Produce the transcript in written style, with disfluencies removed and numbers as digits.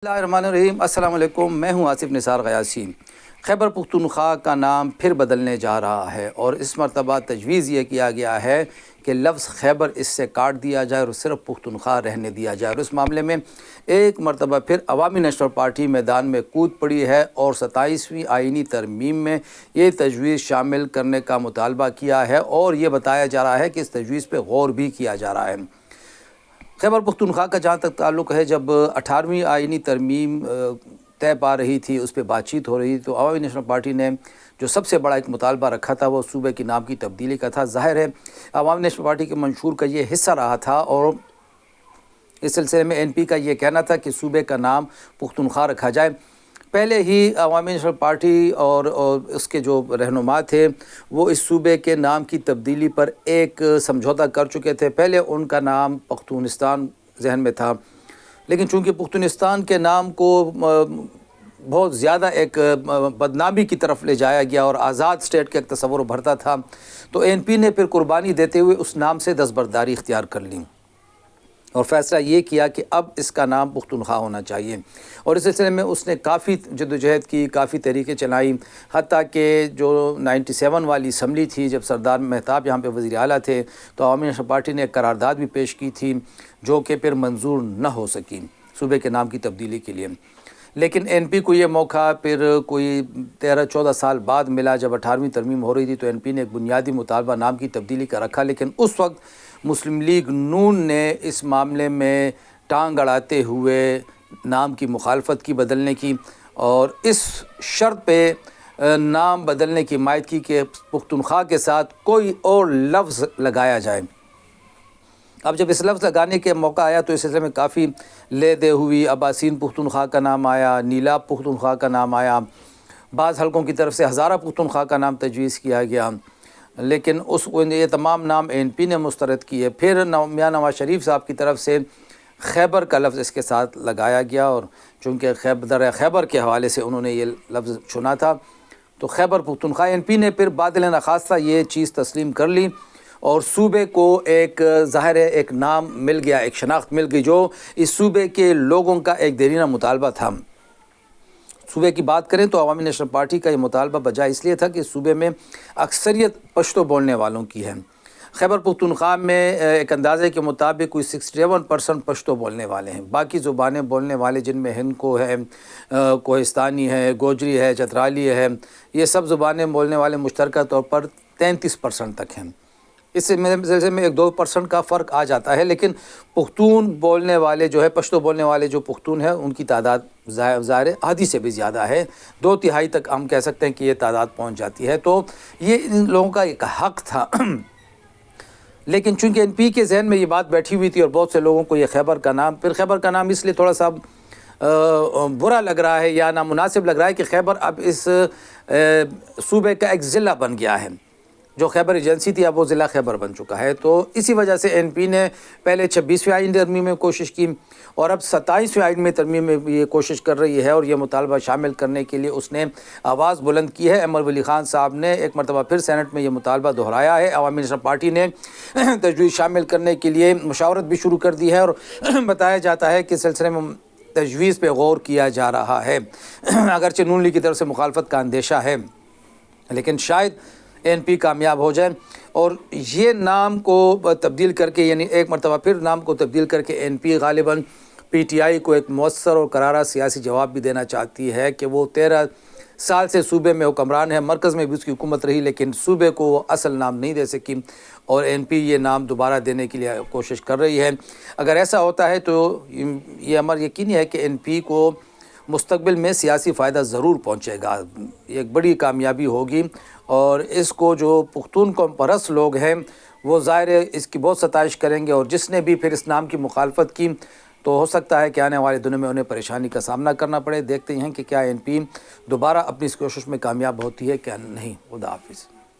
بسم اللہ الرحمن الرحیم۔ السلام علیکم، میں ہوں آصف نثار غیاثی۔ خیبر پختونخوا کا نام پھر بدلنے جا رہا ہے اور اس مرتبہ تجویز یہ کیا گیا ہے کہ لفظ خیبر اس سے کاٹ دیا جائے اور صرف پختونخوا رہنے دیا جائے، اور اس معاملے میں ایک مرتبہ پھر عوامی نیشنل پارٹی میدان میں کود پڑی ہے اور 27ویں آئینی ترمیم میں یہ تجویز شامل کرنے کا مطالبہ کیا ہے، اور یہ بتایا جا رہا ہے کہ اس تجویز پہ غور بھی کیا جا رہا ہے۔ خیبر پختونخوا کا جہاں تک تعلق ہے، جب 18ویں آئینی ترمیم طے پا رہی تھی، اس پہ بات چیت ہو رہی تھی، تو عوامی نیشنل پارٹی نے جو سب سے بڑا ایک مطالبہ رکھا تھا وہ صوبے کے نام کی تبدیلی کا تھا۔ ظاہر ہے عوامی نیشنل پارٹی کے منشور کا یہ حصہ رہا تھا، اور اس سلسلے میں این پی کا یہ کہنا تھا کہ صوبے کا نام پختونخوا رکھا جائے۔ پہلے ہی عوامی نیشنل پارٹی اور اس کے جو رہنما تھے وہ اس صوبے کے نام کی تبدیلی پر ایک سمجھوتہ کر چکے تھے۔ پہلے ان کا نام پختونستان ذہن میں تھا، لیکن چونکہ پختونستان کے نام کو بہت زیادہ ایک بدنامی کی طرف لے جایا گیا اور آزاد اسٹیٹ کا ایک تصور ابھرتا تھا، تو این پی نے پھر قربانی دیتے ہوئے اس نام سے دستبرداری اختیار کر لی اور فیصلہ یہ کیا کہ اب اس کا نام پختونخوا ہونا چاہیے، اور اس سلسلے میں اس نے کافی جدوجہد کی، کافی طریقے چلائی، حتیٰ کہ جو 97 والی اسمبلی تھی، جب سردار مہتاب یہاں پہ وزیر اعلیٰ تھے، تو عوامی نیشنل پارٹی نے ایک قرارداد بھی پیش کی تھی جو کہ پھر منظور نہ ہو سکی صوبے کے نام کی تبدیلی کے لیے۔ لیکن این پی کو یہ موقع پھر کوئی 13-14 سال بعد ملا، جب 18ویں ترمیم ہو رہی تھی، تو این پی نے ایک بنیادی مطالبہ نام کی تبدیلی کا رکھا، لیکن اس وقت مسلم لیگ نون نے اس معاملے میں ٹانگ اڑاتے ہوئے نام کی مخالفت کی بدلنے کی، اور اس شرط پہ نام بدلنے کی حمایت کی کہ پختونخوا کے ساتھ کوئی اور لفظ لگایا جائے۔ اب جب اس لفظ لگانے کے موقع آیا تو اس سلسلے میں کافی لے دے ہوئی، عباسین پختونخوا کا نام آیا، نیلاب پختونخوا کا نام آیا، بعض حلقوں کی طرف سے ہزارہ پختونخوا کا نام تجویز کیا گیا، لیکن یہ تمام نام این پی نے مسترد کیے۔ پھر میاں نواز شریف صاحب کی طرف سے خیبر کا لفظ اس کے ساتھ لگایا گیا، اور چونکہ خیبر کے حوالے سے انہوں نے یہ لفظ چنا تھا، تو خیبر پختونخوا این پی نے پھر باطل نخواستہ یہ چیز تسلیم کر لی، اور صوبے کو ایک ظاہر ہے ایک نام مل گیا، ایک شناخت مل گئی جو اس صوبے کے لوگوں کا ایک دیرینہ مطالبہ تھا۔ صوبے کی بات کریں تو عوامی نیشنل پارٹی کا یہ مطالبہ بجا اس لیے تھا کہ صوبے میں اکثریت پشتو بولنے والوں کی ہے۔ خیبر پختونخوا میں ایک اندازے کے مطابق کوئی 67% پشتو بولنے والے ہیں، باقی زبانیں بولنے والے جن میں ہندکو ہے، کوہستانی ہے، گوجری ہے، چترالی ہے، یہ سب زبانیں بولنے والے مشترکہ طور پر 33% تک ہیں۔ اس سلسلے میں 1-2% کا فرق آ جاتا ہے، لیکن پختون بولنے والے جو ہے، پشتو بولنے والے جو پختون ہیں، ان کی تعداد ظاہر آدھی سے بھی زیادہ ہے، 2/3 تک ہم کہہ سکتے ہیں کہ یہ تعداد پہنچ جاتی ہے، تو یہ ان لوگوں کا ایک حق تھا۔ لیکن چونکہ این پی کے ذہن میں یہ بات بیٹھی ہوئی تھی اور بہت سے لوگوں کو یہ خیبر کا نام اس لیے تھوڑا سا برا لگ رہا ہے یا نامناسب لگ رہا ہے کہ خیبر اب اس صوبے کا ایک ضلع بن گیا ہے، جو خیبر ایجنسی تھی اب وہ ضلع خیبر بن چکا ہے، تو اسی وجہ سے این پی نے پہلے 26ویں آئین ترمیم میں کوشش کی، اور اب 27ویں آئین میں ترمیم میں بھی یہ کوشش کر رہی ہے، اور یہ مطالبہ شامل کرنے کے لیے اس نے آواز بلند کی ہے۔ امر ولی خان صاحب نے ایک مرتبہ پھر سینٹ میں یہ مطالبہ دہرایا ہے۔ عوامی نیشنل پارٹی نے تجویز شامل کرنے کے لیے مشاورت بھی شروع کر دی ہے، اور بتایا جاتا ہے کہ اس سلسلے میں تجویز پہ غور کیا جا رہا ہے، اگرچہ نون لیگ کی طرف سے مخالفت کا اندیشہ ہے، لیکن شاید این پی کامیاب ہو جائے اور یہ نام کو تبدیل کر کے، یعنی ایک مرتبہ پھر نام کو تبدیل کر کے این پی غالباً پی ٹی آئی کو ایک مؤثر اور کرارا سیاسی جواب بھی دینا چاہتی ہے کہ وہ 13 سال سے صوبے میں حکمران ہے، مرکز میں بھی اس کی حکومت رہی، لیکن صوبے کو وہ اصل نام نہیں دے سکی، اور این پی یہ نام دوبارہ دینے کے لیے کوشش کر رہی ہے۔ اگر ایسا ہوتا ہے تو یہ امر یقینی ہے کہ این پی کو مستقبل میں سیاسی فائدہ ضرور پہنچے گا، یہ ایک بڑی کامیابی ہوگی، اور اس کو جو پختون قوم پرست لوگ ہیں وہ ظاہر ہے اس کی بہت ستائش کریں گے، اور جس نے بھی پھر اس نام کی مخالفت کی تو ہو سکتا ہے کہ آنے والے دنوں میں انہیں پریشانی کا سامنا کرنا پڑے۔ دیکھتے ہیں کہ کیا این پی دوبارہ اپنی اس کوشش میں کامیاب ہوتی ہے کیا نہیں۔ خدا حافظ۔